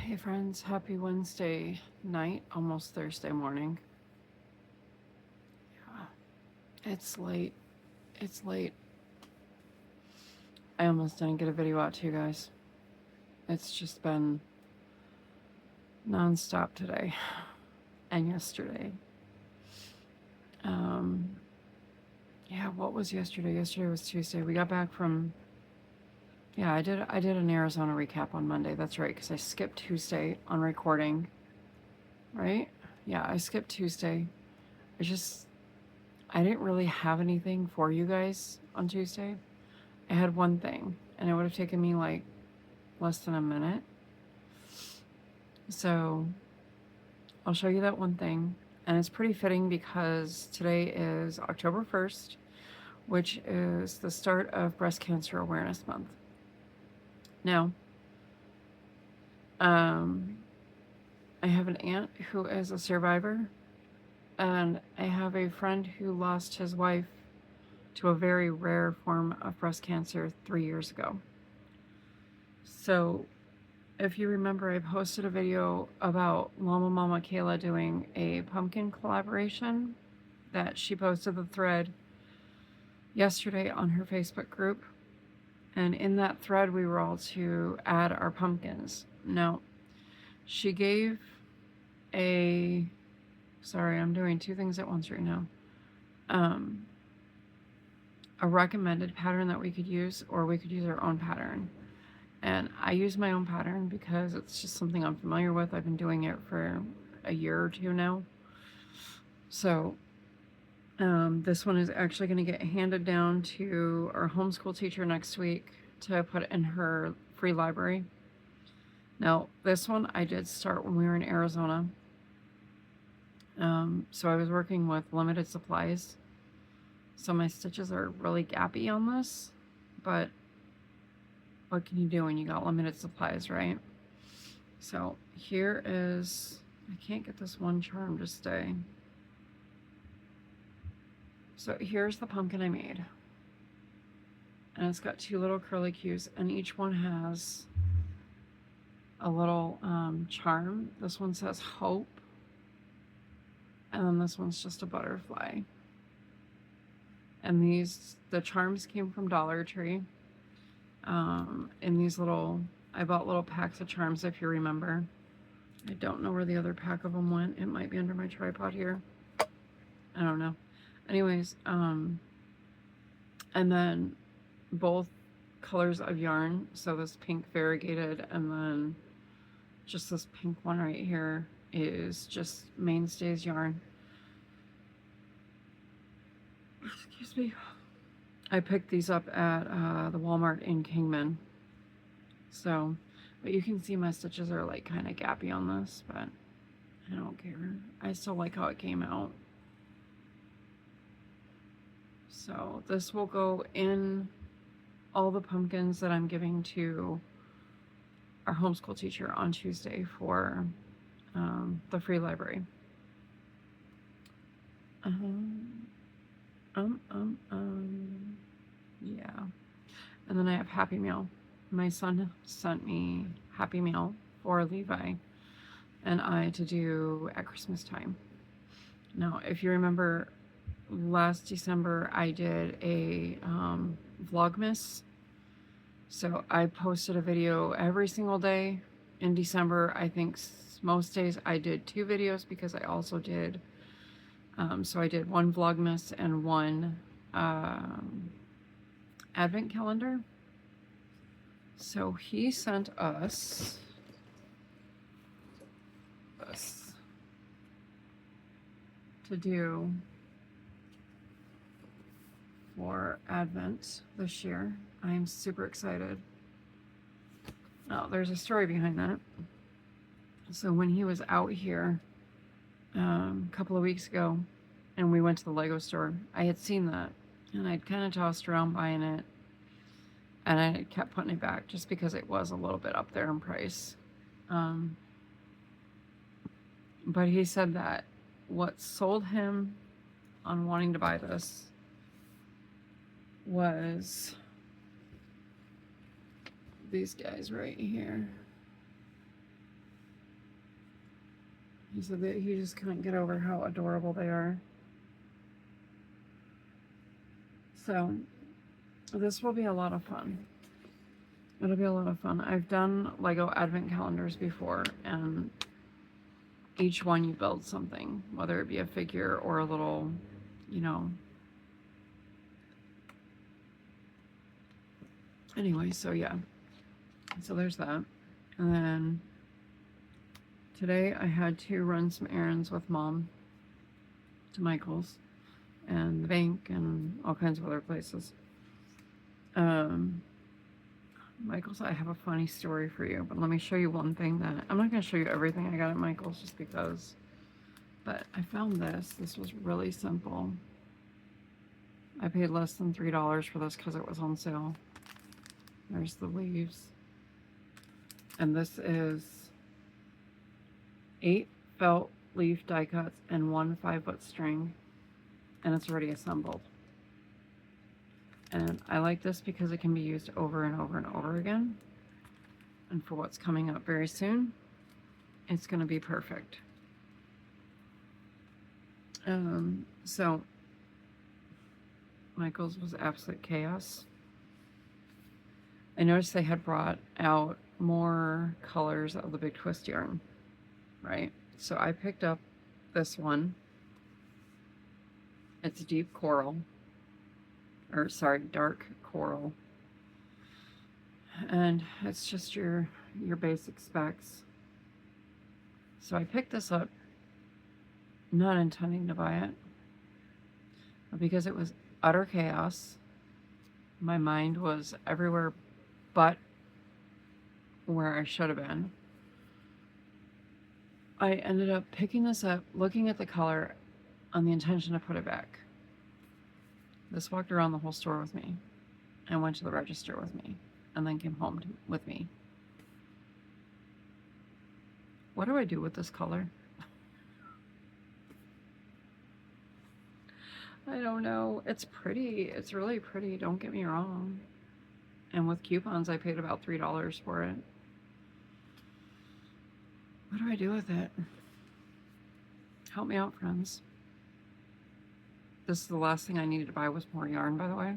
Hey friends, happy Wednesday night, almost Thursday morning. Yeah, it's late. It's late. I almost didn't get a video out to you guys. It's just been non-stop today and yesterday. Yeah, what was yesterday? Yesterday was Tuesday. We got back from, yeah, I did an Arizona recap on Monday. That's right, because I skipped Tuesday on recording, right? Yeah, I skipped Tuesday. I didn't really have anything for you guys on Tuesday. I had one thing, and it would have taken me like less than a minute. So I'll show you that one thing. And it's pretty fitting because today is October 1st, which is the start of Breast Cancer Awareness Month. Now, I have an aunt who is a survivor, and I have a friend who lost his wife to a very rare form of breast cancer 3 years ago. So if you remember, I posted a video about Llama Mama Kayla doing a pumpkin collaboration that she posted the thread yesterday on her Facebook group. And in that thread, we were all to add our pumpkins. Now, she gave sorry, I'm doing two things at once right now. A recommended pattern that we could use, or we could use our own pattern. And I use my own pattern because it's just something I'm familiar with. I've been doing it for a year or two now. So this one is actually going to get handed down to our homeschool teacher next week to put in her free library. Now, this one I did start when we were in Arizona. So I was working with limited supplies. So my stitches are really gappy on this, but what can you do when you got limited supplies, right? So here is, I can't get this one charm to stay. So here's the pumpkin I made. And it's got two little curly cues, and each one has a little charm. This one says hope, and then this one's just a butterfly. And the charms came from Dollar Tree. In these I bought little packs of charms, if you remember. I don't know where the other pack of them went. It might be under my tripod here. I don't know. Anyways, and then both colors of yarn. So this pink variegated, and then just this pink one right here is just Mainstays yarn. Excuse me. I picked these up at the Walmart in Kingman. So, but you can see my stitches are like kind of gappy on this, but I don't care. I still like how it came out. So this will go in all the pumpkins that I'm giving to our homeschool teacher on Tuesday for the free library. Yeah. And then I have Happy Meal. My son sent me Happy Meal for Levi and I to do at Christmas time. Now, if you remember, last December I did a Vlogmas. So I posted a video every single day in December. I think most days I did 2 videos because I also did, so I did one Vlogmas and one Advent calendar. So he sent us this to do for Advent this year. I'm super excited. Oh, there's a story behind that. So when he was out here a couple of weeks ago and we went to the Lego store, I had seen that and I'd kind of tossed around buying it, and I kept putting it back just because it was a little bit up there in price. But he said that what sold him on wanting to buy this was these guys right here. He said that he just couldn't get over how adorable they are. So this will be a lot of fun. It'll be a lot of fun. I've done Lego advent calendars before, and each one you build something, whether it be a figure or a little, you know. Anyway, so yeah. So there's that. And then today I had to run some errands with Mom to Michael's and the bank and all kinds of other places. Michael's, I have a funny story for you, but let me show you one thing that I'm not going to show you everything I got at Michael's just because. But I found this. This was really simple. I paid less than $3 for this because it was on sale. There's the leaves. And this is 8 felt leaf die cuts and 1 5-foot string. And it's already assembled. And I like this because it can be used over and over and over again. And for what's coming up very soon, it's going to be perfect. So Michael's was absolute chaos. I noticed they had brought out more colors of the big twist yarn, right? So I picked up this one. It's deep coral, or sorry, dark coral. And it's just your basic specs. So I picked this up, not intending to buy it, but because it was utter chaos. My mind was everywhere but where I should have been. I ended up picking this up, looking at the color, on the intention to put it back. This walked around the whole store with me and went to the register with me and then came home with me. What do I do with this color? I don't know. It's pretty. It's really pretty. Don't get me wrong. And with coupons, I paid about $3 for it. What do I do with it? Help me out, friends. This is the last thing I needed to buy was more yarn, by the way.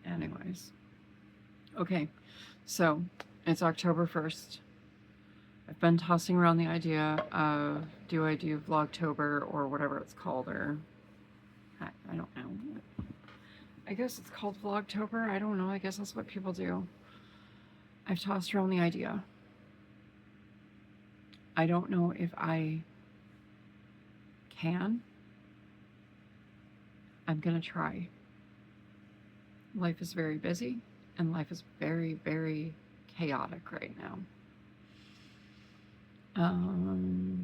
Anyways. Okay, so it's October 1st. I've been tossing around the idea of do I do Vlogtober or whatever it's called, or I don't know. I guess it's called Vlogtober. I don't know. I guess that's what people do. I've tossed around the idea. I don't know if I can. I'm going to try. Life is very busy and life is very, very chaotic right now.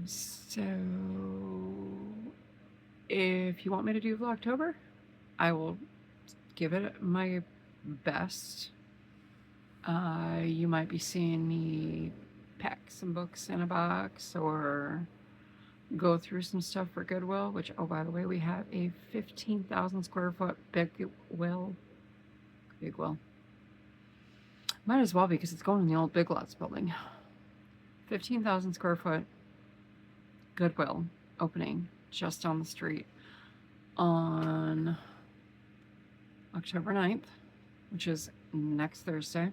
So if you want me to do Vlogtober, I will give it my best. You might be seeing me pack some books in a box or go through some stuff for Goodwill, which, oh, by the way, we have a 15,000 square foot big will. Might as well because it's going in the old Big Lots building. 15,000 square foot Goodwill opening just down the street on October 9th, which is next Thursday.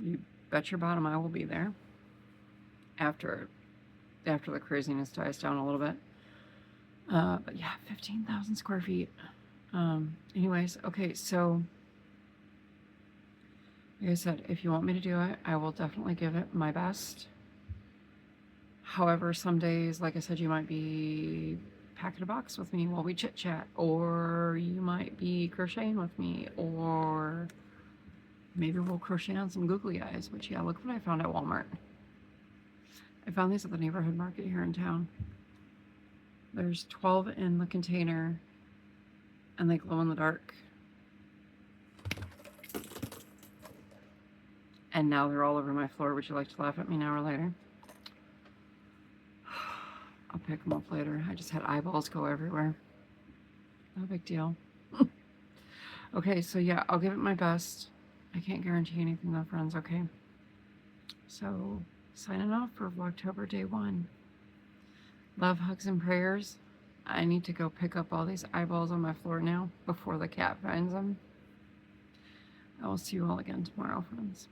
You bet your bottom I will be there after the craziness dies down a little bit. But yeah, 15,000 square feet. Anyways, okay, so like I said, if you want me to do it, I will definitely give it my best. However, some days, like I said, you might be packing a box with me while we chit chat, or you might be crocheting with me, or maybe we'll crochet on some googly eyes, which, yeah, look what I found at Walmart. I found these at the neighborhood market here in town. There's 12 in the container, and they glow in the dark. And now they're all over my floor. Would you like to laugh at me now or later? I'll pick them up later. I just had eyeballs go everywhere. No big deal. Okay, so yeah, I'll give it my best. I can't guarantee anything though, friends, okay? So Signing off for Vlogtober Day 1. Love, hugs, and prayers. I need to go pick up all these eyeballs on my floor now before the cat finds them. I will see you all again tomorrow, friends.